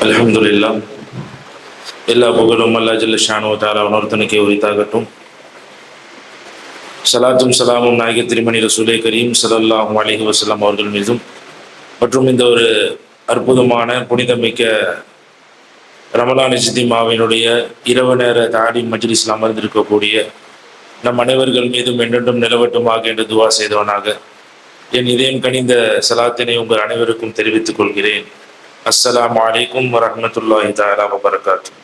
அல்ஹம்துலில்லாஹ். எல்லா புகழும் அல்லாஹ் ஜல்ல ஷானு தஆலா உணர்த்தனுக்கே உரித்தாகட்டும். ஸலாத்தும் ஸலாமும் நாயக திருமணி ரசூலே கரீம் ஸல்லல்லாஹு அலைஹி வஸல்லம் அவர்கள் மீதும் மற்றும் இந்த ஒரு அற்புதமான புனிதமிக்க ரமலான் இஜ்திமாவினுடைய இரவு நேர தாலீம் மஜ்லிஸில் அமர்ந்திருக்கக்கூடிய நம் அனைவர்கள் மீதும் என்றென்றும் நிலவட்டுமாக என்று துவா செய்தவனாக என் இதயம் கனிந்த சலாத்தினை உங்கள் அனைவருக்கும் தெரிவித்துக் கொள்கிறேன். அஸ்ஸலாமு அலைக்கும் வரஹ்மத்துல்லாஹி தஆலா வபரகாத்துஹு.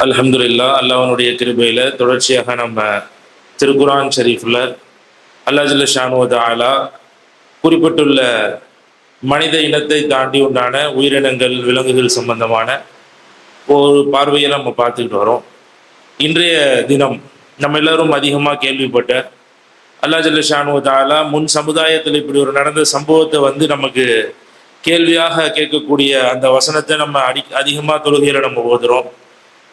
அல்ஹம்துலில்லாஹ். அல்லாஹ்வுடைய கிருபையில தொடர்ச்சியாக நம்ம திருக்குர்ஆன் ஷரீஃப்ல அல்லாஹ் ஜல்ல ஷானு தஆலா குறிப்பிட்டுள்ள மனித இனத்தை தாண்டி உண்டான உயிரினங்கள் விலங்குகள் சம்பந்தமான ஒரு பார்வையை நம்ம பார்த்துக்கிட்டு வரோம். இன்றைய தினம் நம்ம எல்லாரும் அதிகமாக கேள்விப்பட்ட அல்லாஹ் ஜல்ல ஷானு தஆலா முன் சமுதாயத்தில் இப்படி ஒரு நடந்த சம்பவத்தை நமக்கு கேள்வியாக கேட்கக்கூடிய அந்த வசனத்தை நம்ம அதிகமாக தொழுகையில் நம்ம ஓதுறோம்.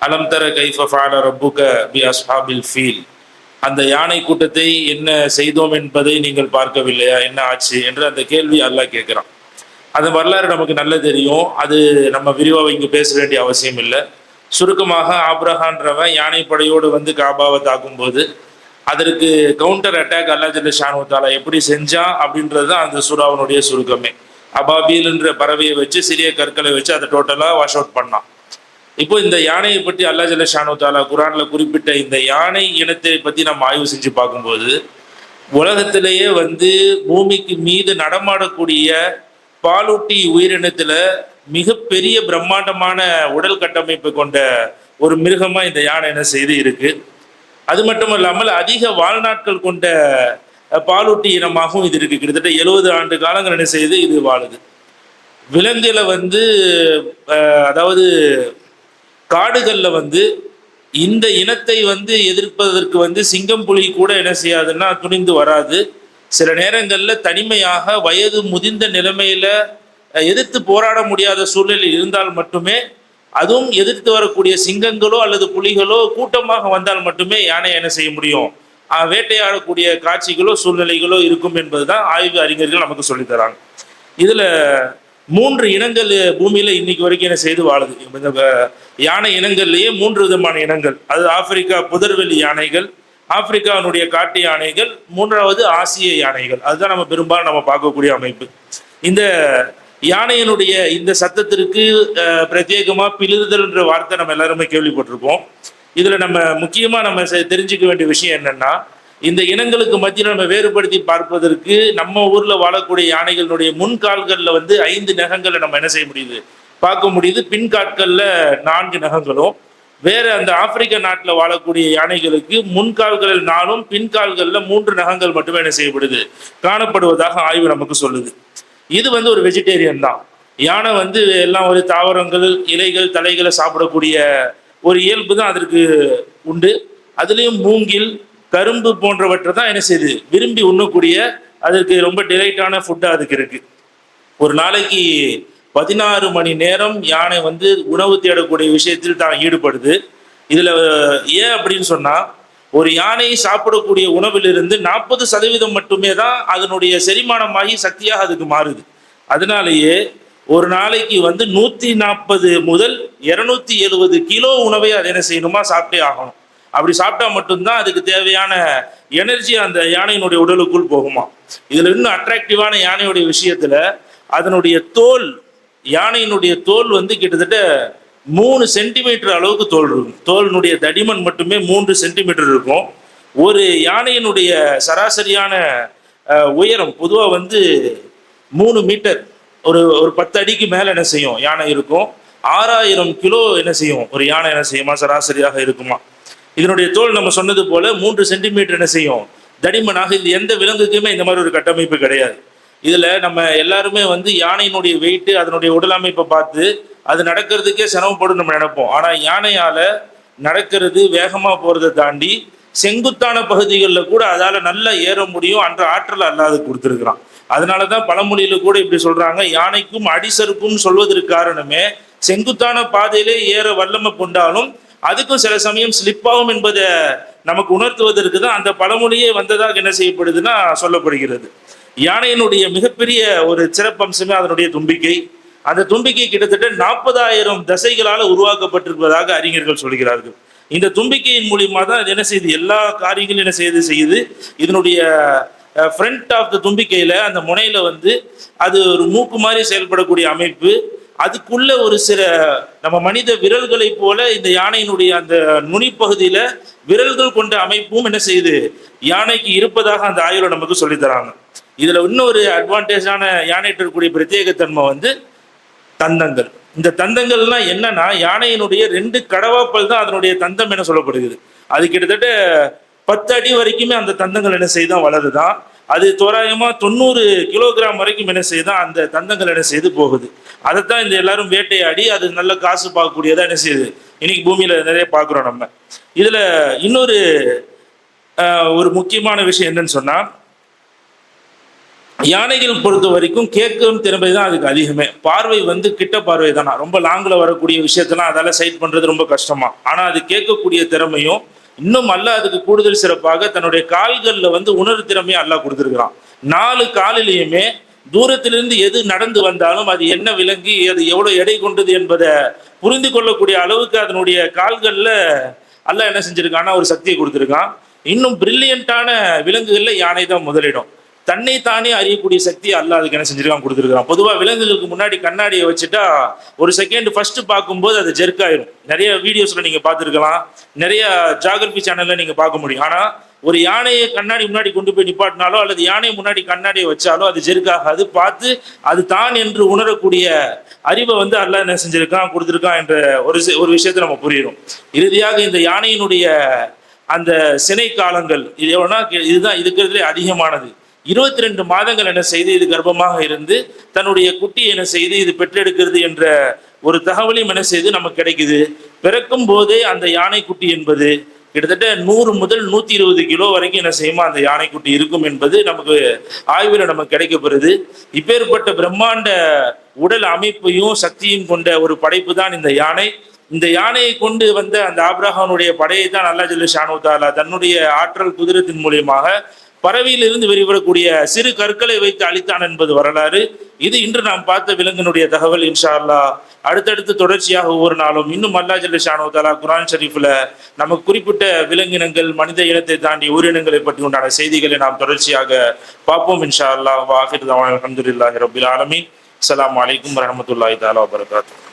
அலம் தர கைஃப ஃபஅல ரப்புக பி அஸ்ஹாபில் ஃபீல், அந்த யானை கூட்டத்தை என்ன செய்தோம் என்பதை நீங்கள் பார்க்கவில்லையா, என்ன ஆச்சு என்று அந்த கேள்வி அல்லாஹ் கேட்குறான். அந்த வரலாறு நமக்கு நல்லா தெரியும். அது நம்ம விரிவாக இங்கே பேச வேண்டிய அவசியம் இல்லை. சுருக்கமாக ஆப்ரஹான்றவன் யானை படையோடு காபாவை தாக்கும்போது அதற்கு கவுண்டர் அட்டாக் அல்லாஹ் ஜல்ல ஷானு தஆலா எப்படி செஞ்சான் அப்படின்றது தான் அந்த சூறாவினுடைய சுருக்கமே. அபாபீல் என்ற பறவையை வச்சு சிறிய கற்களை வச்சு அதை டோட்டலாக வாஷ் அவுட் பண்ணான். இப்போ இந்த யானையை பற்றி அல்லாஹ் ஜல்ல ஷானு தஆலா குர்ஆன்ல குறிப்பிட்ட இந்த யானை இனத்தை பற்றி நம்ம ஆய்வு செஞ்சு பார்க்கும்போது உலகத்திலேயே பூமிக்கு மீது நடமாடக்கூடிய பாலூட்டி உயிரினத்துல மிகப்பெரிய பிரம்மாண்டமான உடல் கட்டமைப்பு கொண்ட ஒரு மிருகமா இந்த யானை என்ன செய்து இருக்கு. அது மட்டும் இல்லாமல் அதிக வாழ்நாட்கள் கொண்ட பாலூட்டி இனமாகவும் இது இருக்கு. கிட்டத்தட்ட 70 ஆண்டு காலங்கள் என்ன செய்து இது வாழுது. விலங்குல அதாவது காடுகள்ல இந்த இனத்தை எதிர்ப்பதற்கு சிங்கம் புலி கூட என்ன செய்யாதுன்னா துணிந்து வராது. சில நேரங்கள்ல தனிமையாக வயது முதிர்ந்த நிலைமையில எதிர்த்து போராட முடியாத சூழ்நிலையில் இருந்தால் மட்டுமே, அதுவும் எதிர்த்து வரக்கூடிய சிங்கங்களோ அல்லது புலிகளோ கூட்டமாக வந்தால் மட்டுமே யானை என்ன செய்ய முடியும், வேட்டையாடக்கூடிய காட்சிகளோ சூழ்நிலைகளோ இருக்கும் என்பதுதான் ஆய்வு அறிஞர்கள் நமக்கு சொல்லித்தராங்க. இதுல 3 இனங்கள் பூமியில இன்னைக்கு வரைக்கும் என்ன செய்து வாழுது. இந்த யானை இனங்கள்லயே 3 விதமான இனங்கள். அது ஆப்பிரிக்கா புதர்வெளி யானைகள், ஆப்பிரிக்காவினுடைய காட்டு யானைகள், 3வது ஆசிய யானைகள். அதுதான் நம்ம பெரும்பாலும் நம்ம பார்க்கக்கூடிய அமைப்பு. இந்த யானையினுடைய இந்த சத்தத்திற்கு பிரத்யேகமா பிளிறுதல் என்ற வார்த்தை நம்ம எல்லாருமே கேள்விப்பட்டிருப்போம். இதுல நம்ம முக்கியமா நம்ம தெரிஞ்சுக்க வேண்டிய விஷயம் என்னன்னா, இந்த இனங்களுக்கு மத்தியில் நம்ம வேறுபடுத்தி பார்ப்பதற்கு நம்ம ஊர்ல வாழக்கூடிய யானைகளுடைய முன்கால்கள்ல 5 நகங்களை நம்ம என்ன செய்ய முடியுது, பார்க்க முடியுது. பின்காட்கள்ல 4 நகங்களும், வேற அந்த ஆப்பிரிக்க நாட்டில் வாழக்கூடிய யானைகளுக்கு முன்கால்களில் 4, பின்கால்கள்ல 3 நகங்கள் மட்டுமே என்ன செய்யப்படுது, காணப்படுவதாக ஆய்வு நமக்கு சொல்லுது. இது ஒரு வெஜிடேரியன் தான். யானை எல்லாம் ஒரு தாவரங்கள், இலைகள், தலைகளை சாப்பிடக்கூடிய ஒரு இயல்பு தான் அதற்கு உண்டு. அதுலேயும் மூங்கில், கரும்பு போன்றவற்றை தான் என்ன செய்யுது விரும்பி உண்ணக்கூடிய, அதற்கு ரொம்ப டிலைட்டான ஃபுட்டாக அதுக்கு இருக்கு. ஒரு நாளைக்கு 16 மணி நேரம் யானை உணவு தேடக்கூடிய விஷயத்தில் தான் ஈடுபடுது. இதுல ஏன் அப்படின்னு சொன்னா, ஒரு யானை சாப்பிடக்கூடிய உணவிலிருந்து 40% மட்டுமே தான் அதனுடைய செரிமானமாகி சக்தியாக அதுக்கு மாறுது. அதனாலேயே ஒரு நாளைக்கு 140 முதல் 270 கிலோ உணவை அது என்ன செய்யணுமா, சாப்பிட்டே ஆகணும். அப்படி சாப்பிட்டா மட்டும்தான் அதுக்கு தேவையான எனர்ஜி அந்த யானையினுடைய உடலுக்குள் போகுமா. இதுல இன்னும் அட்ராக்டிவான யானையுடைய விஷயத்துல அதனுடைய தோல், யானையினுடைய தோல் கிட்டத்தட்ட 3 சென்டிமீட்டர் அளவுக்கு தோல் இருக்கும். தோலினுடைய தடிமன் மட்டுமே 3 சென்டிமீட்டர் இருக்கும். ஒரு யானையினுடைய சராசரியான உயரம் பொதுவாக 3 மீட்டர், ஒரு 10 அடிக்கு மேலே என்ன செய்யும் யானை இருக்கும். 6000 கிலோ என்ன செய்யும் ஒரு யானை என்ன செய்யுமா, சராசரியாக இருக்குமா. இதனுடைய தோல் நம்ம சொன்னது போல 3 சென்டிமீட்டர் என்ன செய்யும் தடிமனாக. இது எந்த விலங்குக்குமே இந்த மாதிரி ஒரு கட்டமைப்பு கிடையாது. இதுல நம்ம எல்லாருமே யானையினுடைய வெயிட்டு, அதனுடைய உடல் அமைப்பை பார்த்து அது நடக்கிறதுக்கே சிரமப்படும் நம்ம நினைப்போம். ஆனா யானையால நடக்கிறது, வேகமா போறதை தாண்டி செங்குத்தான பகுதிகளில் கூட அதால நல்லா ஏற முடியும். அன்ற ஆற்றல் அல்லாது கொடுத்துருக்கிறான். அதனாலதான் பழமொழியில கூட இப்படி சொல்றாங்க, யானைக்கும் அடிசருக்கும் சொல்வதற்கு காரணமே செங்குத்தான பாதையிலே ஏற வல்லமை கொண்டாலும் அதுக்கும் சில சமயம் ஸ்லிப்பாகும் என்பதை நமக்கு உணர்த்துவதற்கு தான் அந்த பழமொழியே வந்ததாக என்ன செய்யப்படுதுன்னா சொல்லப்படுகிறது. யானையினுடைய மிகப்பெரிய ஒரு சிறப்பம்சமே அதனுடைய தும்பிக்கை. அந்த தும்பிக்கை கிட்டத்தட்ட 40,000 தசைகளால் உருவாக்கப்பட்டிருப்பதாக அறிஞர்கள் சொல்கிறார்கள். இந்த தும்பிக்கையின் மூலியமா தான் அது என்ன செய்யுது, எல்லா காரியங்களும் என்ன செய்யுது. இதனுடைய ஃப்ரண்ட் ஆஃப் த தும்பிக்கையில அந்த முனையில வந்து அது ஒரு மூக்கு மாதிரி செயல்படக்கூடிய அமைப்பு. அதுக்குள்ள ஒரு சில நம்ம மனித விரல்களை போல இந்த யானையினுடைய அந்த நுனிப்பகுதியில விரல்கள் கொண்ட அமைப்பும் என்ன செய்யுது, யானைக்கு இருப்பதாக அந்த ஆய்வுல நமக்கு சொல்லித்தராங்க. இதுல இன்னொரு அட்வான்டேஜான யானைட்டு இருக்கக்கூடிய பிரத்யேகத்தன்மை வந்து தந்தங்கள். இந்த தந்தங்கள்லாம் என்னன்னா, யானையினுடைய 2 கடவாப்பல் தான் அதனுடைய தந்தம் என சொல்லப்படுகிறது. அது கிட்டத்தட்ட 10 அடி வரைக்குமே அந்த தந்தங்கள் என்ன செய்தான் வளருதான். அது தோராயமா 90 கிலோகிராம் வரைக்கும் என்ன செய்யுதான் அந்த தந்தங்கள் என்ன செய்து போகுது. அதைத்தான் இந்த எல்லாரும் வேட்டையாடி அது நல்ல காசு பார்க்கக்கூடியதா என்ன செய்யுது இன்னைக்கு பூமியில நிறைய பார்க்குறோம் நம்ம. இதுல இன்னொரு ஒரு முக்கியமான விஷயம் என்னன்னு சொன்னா, யானைகள் பொறுத்த வரைக்கும் கேட்கும் திறமை தான் அதுக்கு அதிகமே. பார்வை வந்து கிட்ட பார்வை தானா, ரொம்ப லாங்கில் வரக்கூடிய விஷயத்தெல்லாம் அதால சைட் பண்றது ரொம்ப கஷ்டமா. ஆனா அது கேட்கக்கூடிய திறமையும் இன்னும் அல்லாஹ் அதுக்கு கூடுதல் சிறப்பாக தன்னுடைய கால்கள்ல வந்து உணர்வு திறமையை அல்லாஹ் கொடுத்துருக்கிறான். 4 காலிலையுமே தூரத்திலிருந்து எது நடந்து வந்தாலும் அது என்ன விலங்கி அது எவ்வளவு எடை கொண்டது என்பதை புரிந்து கொள்ளக்கூடிய அளவுக்கு அதனுடைய கால்கள்ல அல்லாஹ் என்ன செஞ்சிருக்கான்னா ஒரு சக்தியை கொடுத்துருக்கான். இன்னும் பிரில்லியண்டான விலங்குகள்ல யானை தான் முதலிடம். தன்னை தானே அறியக்கூடிய சக்தி அல்லாஹ் அதுக்கு என்ன செஞ்சிருக்கான் கொடுத்துருக்கான். பொதுவாக விலங்குகளுக்கு முன்னாடி கண்ணாடியை வச்சுட்டா ஒரு செகண்ட் ஃபர்ஸ்ட் பார்க்கும்போது அது ஜெர்க் ஆயிரும். நிறைய வீடியோஸ்ல நீங்க பார்த்துருக்கலாம், நிறைய ஜியோகிராஃபி சேனல்ல நீங்க பார்க்க முடியும். ஆனா ஒரு யானையை கண்ணாடி முன்னாடி கொண்டு போய் நிப்பாட்டினாலோ அல்லது யானை முன்னாடி கண்ணாடியை வச்சாலோ அது ஜெர்க் ஆகாது. பார்த்து அது தான் என்று உணரக்கூடிய அறிவை வந்து அல்லாஹ் என்ன செஞ்சிருக்கான் கொடுத்துருக்கான் என்ற ஒரு விஷயத்தை நம்ம புரியும். இறுதியாக இந்த யானையினுடைய அந்த சினை காலங்கள் இது எவ்வளோனா, இதுதான் இருக்கிறதுலே அதிகமானது. 22 மாதங்கள் என்ன செய்து இது கர்ப்பமாக இருந்து தன்னுடைய குட்டியை என்ன செய்து இது பெற்றெடுக்கிறது என்ற ஒரு தகவலையும் என்ன செய்து நமக்கு கிடைக்குது. பிறக்கும் போதே அந்த யானை குட்டி என்பது கிட்டத்தட்ட 100 முதல் 120 கிலோ வரைக்கும் என்ன செய்யுமா அந்த யானைக்குட்டி இருக்கும் என்பது நமக்கு ஆய்வில் நமக்கு கிடைக்கப்படுது. இப்பேற்பட்ட பிரம்மாண்ட உடல் அமைப்பையும் சக்தியும் கொண்ட ஒரு படைப்பு தான் இந்த யானை. இந்த யானையை கொண்டு வந்த அந்த ஆபிரகாமுடைய படையை தான் அல்லாஹ் ஜல்ல ஷானு தஆலா தன்னுடைய ஆற்றல் குதிரத்தின் மூலியமாக பறவையிலிருந்து வெளிவரக்கூடிய சிறு கற்களை வைத்து அழித்தான் என்பது வரலாறு. இது இன்று நாம் பார்த்த விலங்கினுடைய தகவல். இன்ஷா அல்லாஹ் அடுத்தடுத்து தொடர்ச்சியாக ஒவ்வொரு நாளும் இன்னும் அல்லாஹ் ஜல்ல ஷானு தஆலா குர்ஆன் ஷரீஃப்ல நமக்கு குறிப்பிட்ட விலங்கினங்கள் மனித இனத்தை தாண்டி உயிரினங்களை பற்றி உண்டான செய்திகளை நாம் தொடர்ச்சியாக பார்ப்போம் இன்ஷா அல்லாஹ். வ ஆகிரு தஅவானா அல்ஹம்துலில்லாஹி ரப்பில் ஆலமீன். அஸ்ஸலாமு அலைக்கும் வரஹ்மத்துல்லாஹி தஆலா வபரகாத்துஹு.